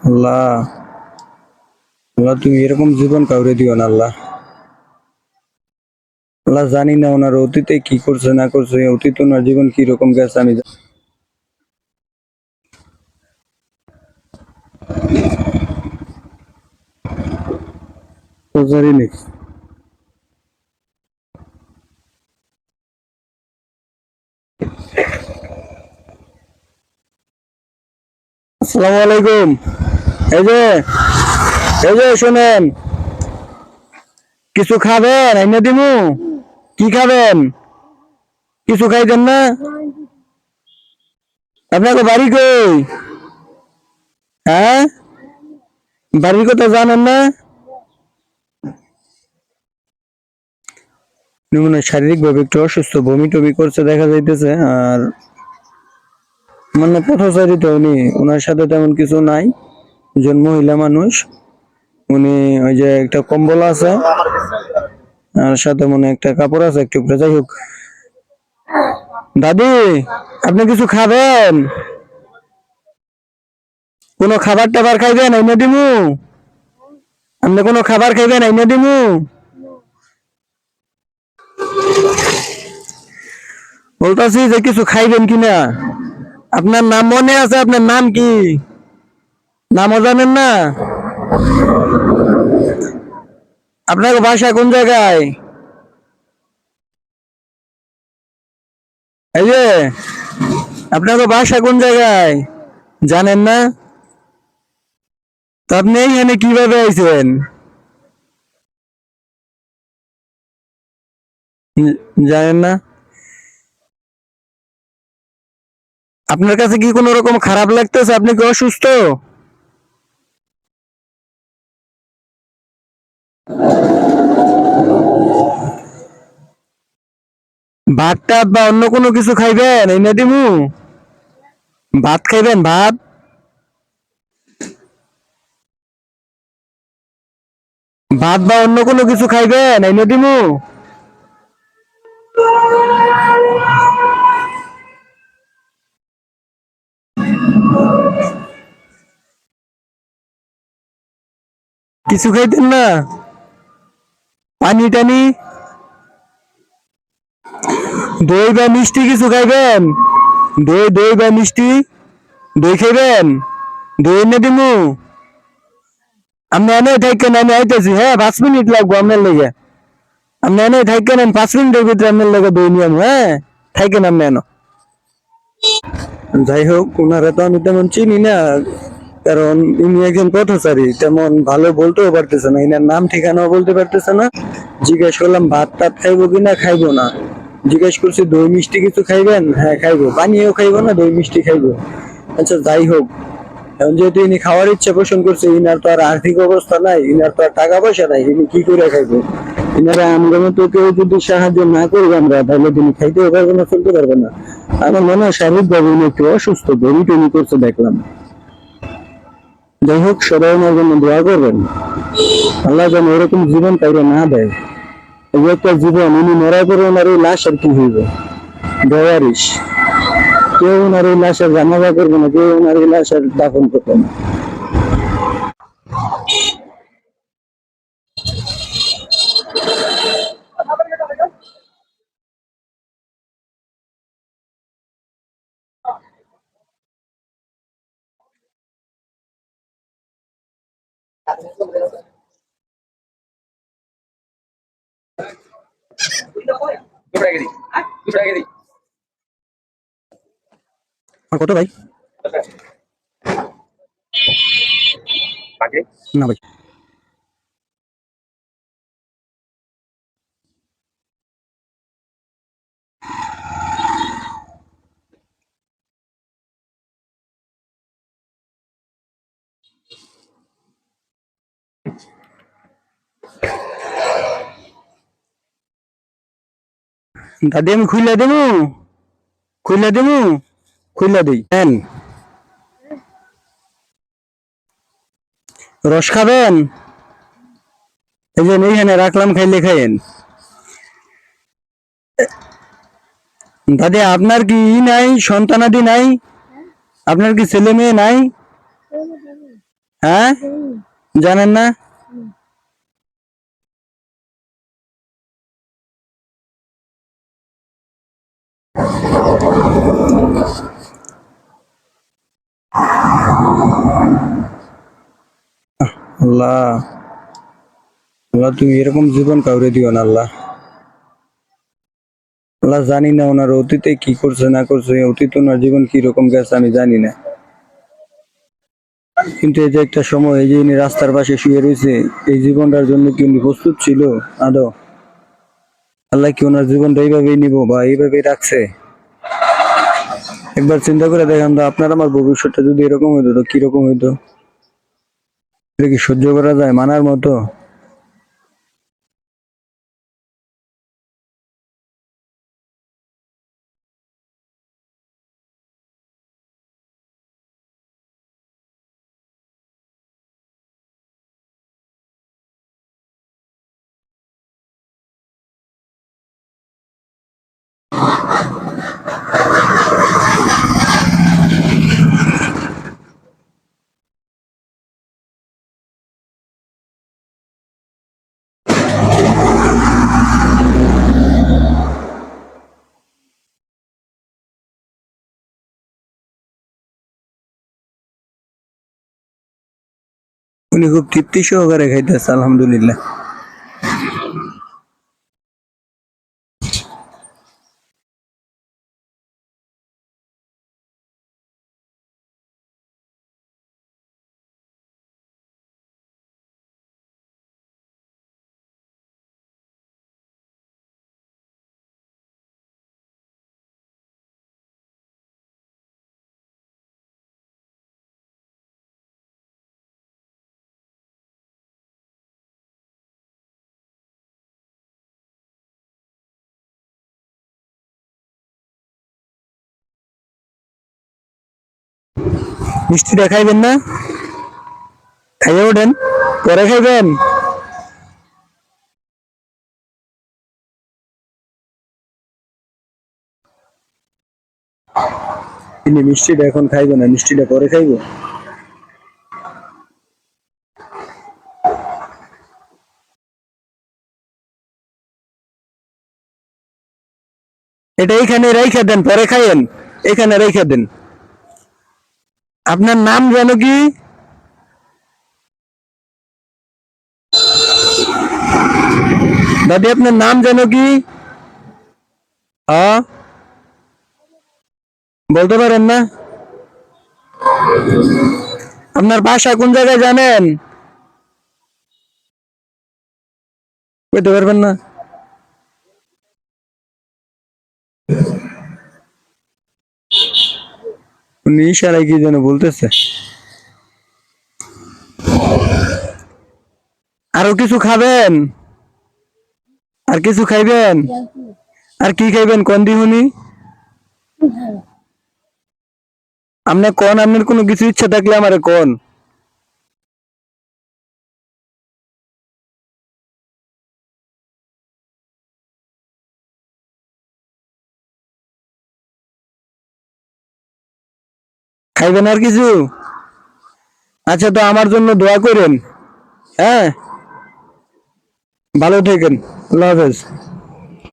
আল্লাহ, আল্লাহ তুমি এরকম জীবন কাউরে দিও না আল্লাহ। আল্লাহ জানি না ওনার অতীতে কি করছে না করছে, অতীত ওনার জীবন কি রকম গেছে আমি জানি না। আসসালামু আলাইকুম। এই যে শোনেন, কিছু খাবেন আইনা দিমু? কি খাবেন? কিছু খাইতেন না? আপনাকে বাড়ি কই? হ্যাঁ, বাড়ির কথা জানেন না? মানে শারীরিক ভাবে একটু অসুস্থ, বমি টমি করছে দেখা যাইতেছে। আর মানে পথচারী তো উনি, ওনার সাথে তেমন কিছু নাই, একজন মহিলা মানুষ। উনি ওই যে একটা কম্বল আছে আর সাথে মনে একটা কাপড় আছে একটু উপরে। যাই হোক, দাদি আপনি কিছু খাবেন? কোনো খাবার টাবার খাইবেন আইনা দিমু? আপনি কোনো খাবার খাইবেন আইনা দিমু? বলতাছি যে কিছু খাইবেন কিনা। আপনার নাম মনে আছে? আপনার নাম কি? নামও জানেন না? আপনার বাসা কোন জায়গায়? এই যে আপনার বাসা কোন জায়গায় জানেন না? তো আপনি এইখানে কিভাবে আইছেন? জানেন না? আপনার কাছে কি কোনো রকম খারাপ লাগতেছে? আপনি কি অসুস্থ? ভাত টাত বা অন্য কোনো কিছু খাইবেন এনে দিমু? ভাত খাইবেন? ভাত ভাত বা অন্য কোনো কিছু খাইবেন এনে দিমু? কিছু খাইতেন না? পানি টানি, দই বা মিষ্টি কিছু খাইবেন? দই দই বা মিষ্টি, দই খাইবেন? দই এনে দিমু? আপনি এনে থাকেন, আমি আইতেছি। হ্যাঁ, 5 মিনিট লাগবো আপনার লেগে। আপনি এনে থাকেন, আমি 5 মিনিটের ভিতরে আপনার লেগে দই নিয়ে আমু। হ্যাঁ, থাকেন আপনি এনে। যাই হোক, ওনারা তো আমি তেমন চিনি না, কারণ ইনি একজন পথচারী, তেমন ভালো বলতেও পারতেছে না, ইনার নাম ঠিকানাও বলতে পারতেছে না। জিজ্ঞেস করলাম ভাত টাত খাইবো কিনা, খাইবো না। জিজ্ঞেস করছি দই মিষ্টি কিছু খাইবেন? হ্যাঁ খাইবো। পানিও খাইবো না, দই মিষ্টি খাইবো। আচ্ছা যাই হোক, এখন যেহেতু ইনি খাওয়ার ইচ্ছা পোষণ করছে, ইনার তো আর আর্থিক অবস্থা নাই, ইনার তো আর টাকা পয়সা নাই, ইনি কি করে খাইবো? ইনারা আমরা মতো কেউ যদি সাহায্য না করি আমরা, তাহলে তিনি খাইতেও পারবে না, চলতে পারবে না। আমার মনে হয় শারীরিক ভাবে উনি একটু অসুস্থ, বমি টমি করছে দেখলাম। যাই হোক, সবাই ওনার জন্য দোয়া করবেন। আল্লাহ যেন এরকম জীবন কাউরে না দেয়। এই যে একটা জীবন, উনি মরার পরে ওনার ওই লাশ আর কি হইবে? বেওয়ারিশ। কেউ ওনার ওই লাশের জানাজা করবে না, কেউ ওনার ওই লাশের দাফন করবে না। আর কত ভাই? না ভাই। দাদি আমি খুইলা দেবো? খুইলা দেবো? খুইলা দিই নেন। রস খাবেন? এই যে এইখানে রাখলাম, খাইলে খাইয়েন। দাদি আপনার কি ই নাই, সন্তানাদি নাই? আপনার কি ছেলে মেয়ে নাই? হ্যাঁ, জানেন না? আল্লাহ, আল্লাহ তুমি এরকম জীবন কাউরে দিও না আল্লাহ। আল্লাহ জানি না ওনার অতীতে কি করছে না করছে, অতীত ওনার জীবন কি রকম গেছে আমি জানি না, কিন্তু এই যে একটা সময় এই যে উনি রাস্তার পাশে শুয়ে রয়েছে, এই জীবনটার জন্য কি উনি প্রস্তুত ছিল আদৌ? আল্লাহ কি ওনার জীবনটা এইভাবেই নিবো বা এইভাবেই রাখছে? একবার চিন্তা করে দেখেন তো, আপনার আমার ভবিষ্যৎটা যদি এরকম হইতো তো কিরকম হইতো? এটা কি সহ্য করা যায়, মানার মতো? উনি খুব তৃপ্তি সহকারে খাইতেছে আলহামদুলিল্লাহ। মিষ্টিটা খাইবেন না? খাইয়ে ওঠেন, পরে খাইবেন। তিনি মিষ্টিটা এখন খাইবে না, মিষ্টিটা পরে খাইবো। এটা এইখানে রাইখা দেন, পরে খাইয়েন। এখানে রাইখা দেন। আপনার নাম যেন কি? দাদি আপনার নাম যেন কি? হ্যাঁ, বলতে পারেন না? আপনার বাসা কোন জায়গায় জানেন? বলতে পারবেন না? উনি ইশারায় কি যেন বলতেছে। আরো কিছু খাবেন? আর কিছু খাইবেন? আর কি খাইবেন কোন দিহুনি? আপনি কোন, আপনার কোনো কিছু ইচ্ছা থাকলে আমারে কোন। খাইবেন আর কিছু? আচ্ছা, তো আমার জন্য দোয়া করেন। হ্যাঁ, ভালো থাকেন। আল্লাহ হাফেজ।